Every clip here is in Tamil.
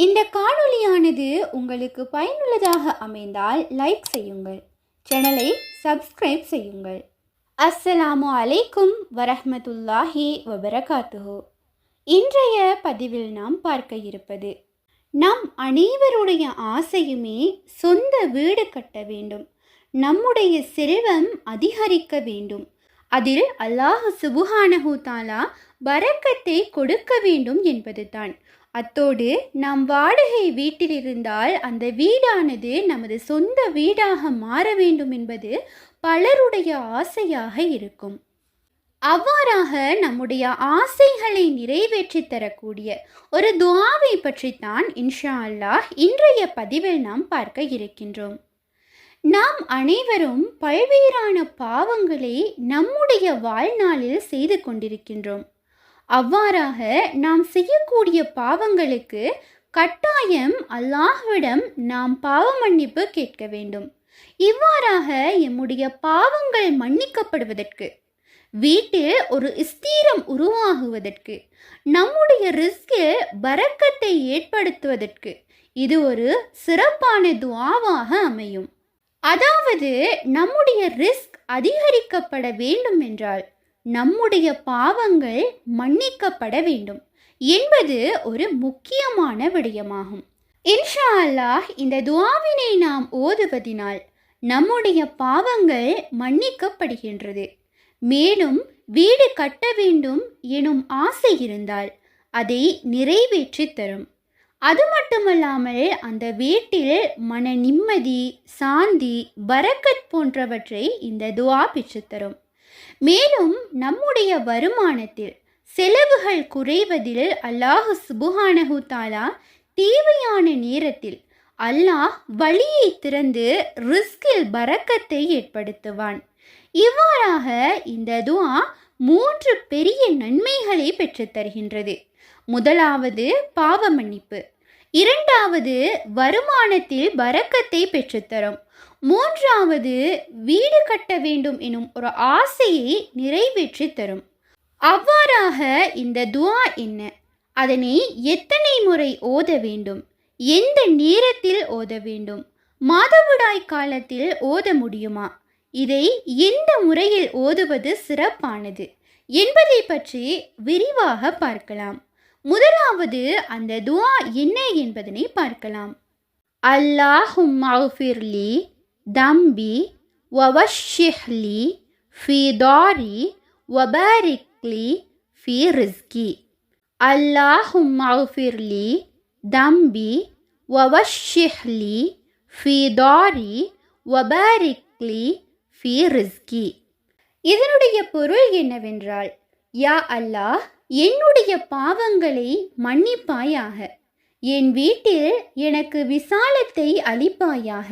இந்த காணொளியானது உங்களுக்கு பயனுள்ளதாக அமைந்தால் லைக் செய்யுங்கள், சேனலை சப்ஸ்கிரைப் செய்யுங்கள். அஸ்ஸலாமு அலைக்கும் வரஹ்மத்துல்லாஹி வபரகாத்துஹு. இன்றைய பதிவில் நாம் பார்க்க இருப்பது, நம் அனைவருடைய ஆசையுமே சொந்த வீடு கட்ட வேண்டும், நம்முடைய செல்வம் அதிகரிக்க வேண்டும், அதில் அல்லாஹ் சுப்ஹானஹு தஆலா பரக்கத்தை கொடுக்க வேண்டும் என்பதுதான். அத்தோடு நாம் வாடகை வீட்டில் இருந்தால் அந்த வீடானது நமது சொந்த வீடாக மாற வேண்டும் என்பது பலருடைய ஆசையாக இருக்கும். அவ்வாறாக நம்முடைய ஆசைகளை நிறைவேற்றி தரக்கூடிய ஒரு துஆவை பற்றித்தான் இன்ஷா அல்லாஹ் இன்றைய பதிவில் நாம் பார்க்க இருக்கின்றோம். நாம் அனைவரும் பல்வேறான பாவங்களை நம்முடைய வாழ்நாளில் செய்து கொண்டிருக்கின்றோம். அவ்வாறாக நாம் செய்யக்கூடிய பாவங்களுக்கு கட்டாயம் அல்லாஹ்விடம் நாம் பாவ மன்னிப்பு கேட்க வேண்டும். இவ்வாறாக எம்முடைய பாவங்கள் மன்னிக்கப்படுவதற்கு, வீட்டில் ஒரு ஸ்திரம் உருவாகுவதற்கு, நம்முடைய ரிஸ்கில் பரக்கத்தை ஏற்படுத்துவதற்கு இது ஒரு சிறப்பான துஆவாக அமையும். அதாவது நம்முடைய ரிஸ்க் அதிகரிக்கப்பட வேண்டும் என்றால் நம்முடைய பாவங்கள் மன்னிக்கப்பட வேண்டும் என்பது ஒரு முக்கியமான விடயமாகும். இன்ஷா அல்லாஹ் இந்த துஆவினை நாம் ஓதுவதினால் நம்முடைய பாவங்கள் மன்னிக்கப்படுகின்றது. மேலும் வீடு கட்ட வேண்டும் எனும் ஆசை இருந்தால் அதை நிறைவேற்றி தரும். அது மட்டுமல்லாமல் அந்த வீட்டில் மன நிம்மதி, சாந்தி, பரக்கத் போன்றவற்றை இந்த துஆ பெற்றுத்தரும். மேலும் நம்முடைய வருமானத்தில் செலவுகள் குறைவதில் அல்லாஹ் சுப்ஹானஹு தஆலா தேவையான நேரத்தில் அல்லாஹ் வழியை திறந்து ரிஸ்கில் பரக்கத்தை ஏற்படுத்துவான். இவ்வாறாக இந்த துஆ 3 பெரிய நன்மைகளை பெற்றுத் தருகின்றது. முதலாவது பாவ மன்னிப்பு, இரண்டாவது வருமானத்தில் பரக்கத்தை பெற்றுத்தரும், மூன்றாவது வீடு கட்ட வேண்டும் எனும் ஒரு ஆசையை நிறைவேற்றி தரும். அவ்வாறாக இந்த துஆ என்ன, அதனை எத்தனை முறை ஓத வேண்டும், எந்த நேரத்தில் ஓத வேண்டும், மாதவிடாய் காலத்தில் ஓத முடியுமா, இதை எந்த முறையில் ஓதுவது சிறப்பானது என்பதை பற்றி விரிவாக பார்க்கலாம். முதலாவது அந்த துஆ என்ன என்பதனை பார்க்கலாம். அல்லாஹும்ம ஃபிர்லி தம்பி வவஷ்ஷிஹ்லி ஃபி தாரி வபாரிக்லி ஃபி ரிஸ்கி. அல்லாஹும்ம ஃபிர்லி தம்பி வவஷ்ஷிஹ்லி ஃபி தாரி வபாரிக்லி ஃபி ரிஸ்கி. இதனுடைய பொருள் என்னவென்றால், யா அல்லாஹ், என்னுடைய பாவங்களை மன்னிப்பாயாக, என் வீட்டில் எனக்கு விசாலத்தை அளிப்பாயாக,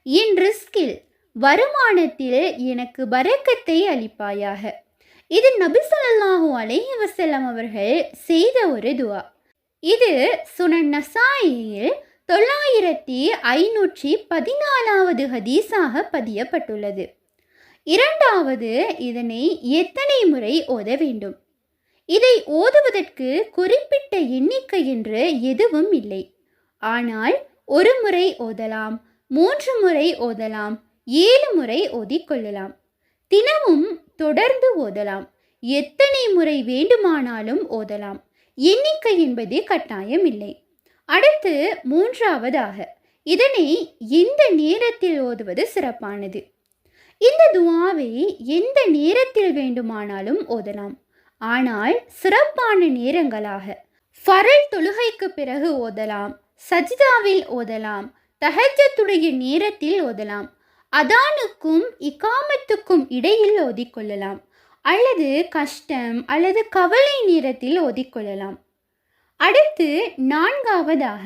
என் ரிஸ்கில் வருமானத்தில் எனக்கு பரக்கத்தை அளிப்பாயாக. இது நபி ஸல்லல்லாஹு அலைஹி வஸல்லம் அவர்கள் செய்த ஒரு துஆ. இது சுனன் நசாயியில் 9514வது ஹதீஸாக பதியப்பட்டுள்ளது. இரண்டாவது, இதனை எத்தனை முறை ஓத வேண்டும். இதை ஓதுவதற்கு குறிப்பிட்ட எண்ணிக்கை என்று எதுவும் இல்லை. ஆனால் ஒரு முறை ஓதலாம், 3 முறை ஓதலாம், 7 முறை ஓதிக்கொள்ளலாம். தினமும் தொடர்ந்து ஓதலாம், எத்தனை முறை வேண்டுமானாலும் ஓதலாம். எண்ணிக்கை என்பது கட்டாயம் இல்லை. அடுத்து மூன்றாவதாக, இதனை எந்த நேரத்தில் ஓதுவது சிறப்பானது. இந்த துஆவை எந்த நேரத்தில் வேண்டுமானாலும் ஓதலாம். ஆனால் சிறப்பான நேரங்களாக ஃபரல் தொழுகைக்கு பிறகு ஓதலாம், சஜ்தாவில் ஓதலாம், தஹஜ்ஜுடைய நேரத்தில் ஓதலாம், அதானுக்கும் இகாமத்துக்கும் இடையில் ஓதிக்கொள்ளலாம், அல்லது கஷ்டம் அல்லது கவலை நேரத்தில் ஓதிக்கொள்ளலாம். அடுத்து நான்காவதாக,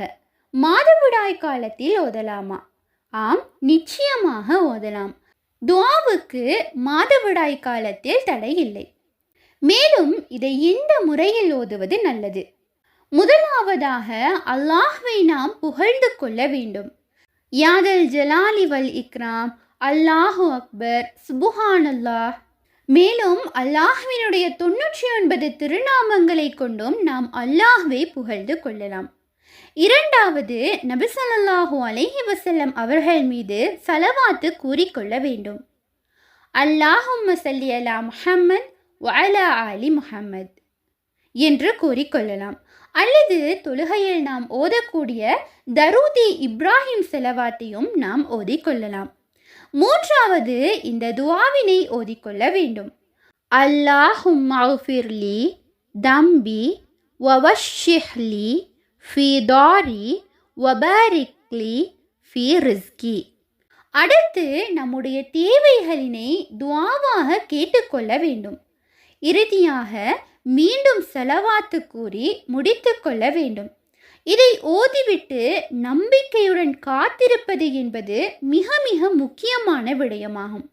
மாதவிடாய் காலத்தில் ஓதலாமா? ஆம், நிச்சயமாக ஓதலாம். துஆவுக்கு மாதவிடாய் காலத்தில் தடை இல்லை. மேலும் இதை எந்த முறையில் ஓதுவது நல்லது? முதலாவதாக அல்லாஹ்வை நாம் புகழ்ந்து கொள்ள வேண்டும். யாதல் ஜலாலி வல் இக்ராம், அல்லாஹு அக்பர், சுப்ஹானல்லாஹ். மேலும் அல்லாஹ்வினுடைய 99 திருநாமங்களை கொண்டும் நாம் அல்லாஹ்வை புகழ்ந்து கொள்ளலாம். இரண்டாவது, நபி ஸல்லல்லாஹு அலைஹி வஸல்லம் அவர்கள் மீது ஸலவாத்து கூறிக்கொள்ள வேண்டும். அல்லாஹும்ம ஸல்லி அலா முஹம்மத் வ அலா ஆலி முஹம்மத் என்று கூறிக்கொள்ளலாம். அல்லது தொழுகையில் நாம் ஓதக்கூடிய தரூதி இப்ராஹிம் ஸலவாத்தையும் நாம் ஓதிக்கொள்ளலாம். மூன்றாவது, இந்த துஆவினை ஓதிக்கொள்ள வேண்டும். அல்லாஹும்ம அஃபிர்லி தம்பி வவஷ்ஷிஹ்லி ஃபீ தாரி வபாரிக்லி ஃபீ ரிஸ்கி. அடுத்து நம்முடைய தேவைகளினை துஆவாக கேட்டுக்கொள்ள வேண்டும். இறுதியாக மீண்டும் ஸலவாத்து கூறி முடித்து கொள்ள வேண்டும். இதை ஓதிவிட்டு நம்பிக்கையுடன் காத்திருப்பது என்பது மிக மிக முக்கியமான விடயமாகும்.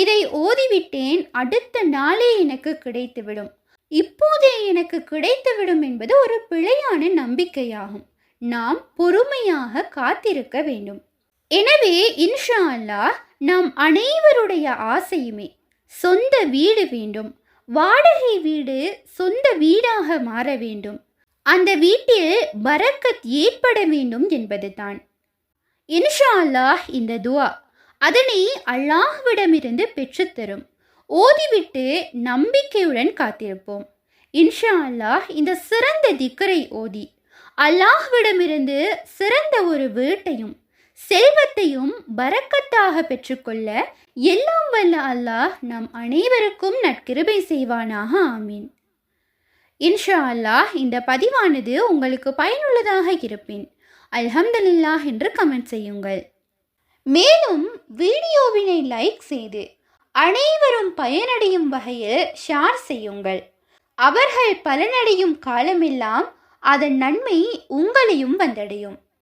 இதை ஓதிவிட்டேன், அடுத்த நாளே எனக்கு கிடைத்துவிடும், இப்போதே எனக்கு கிடைத்துவிடும் என்பது ஒரு பிழையான நம்பிக்கையாகும். நாம் பொறுமையாக காத்திருக்க வேண்டும். எனவே இன்ஷா அல்லாஹ் நாம் அனைவருடைய ஆசையுமே சொந்த வீடு வேண்டும், வாடகை வீடு சொந்த வீடாக மாற வேண்டும், அந்த வீட்டில் பரக்கத் ஏற்பட வேண்டும் என்பதுதான். இன்ஷா அல்லாஹ் இந்த துஆ அதனை அல்லாஹ்விடமிருந்து பெற்றுத்தரும். ஓதிவிட்டு நம்பிக்கையுடன் காத்திருப்போம். இன்ஷா அல்லாஹ் இந்த சிறந்த திக்ரை ஓதி அல்லாஹ்விடமிருந்து சிறந்த ஒரு வீட்டையும் செல்வத்தையும் பரக்கத்தாக பெற்றுக்கொள்ள எல்லாம் வல்ல அல்லாஹ் நம் அனைவருக்கும் நற்கிருபை செய்வானாக. ஆமீன். இன்ஷா அல்லாஹ் இந்த பதிவானது உங்களுக்கு பயனுள்ளதாக இருப்பேன் அல்ஹம்துலில்லாஹ் என்று கமெண்ட் செய்யுங்கள். மேலும் வீடியோவினை லைக் செய்து அனைவரும் பயனடையும் வகையில் ஷேர் செய்யுங்கள். அவர்கள் பலனடையும் காலமெல்லாம் அதன் நன்மை உங்களையும் வந்தடையும்.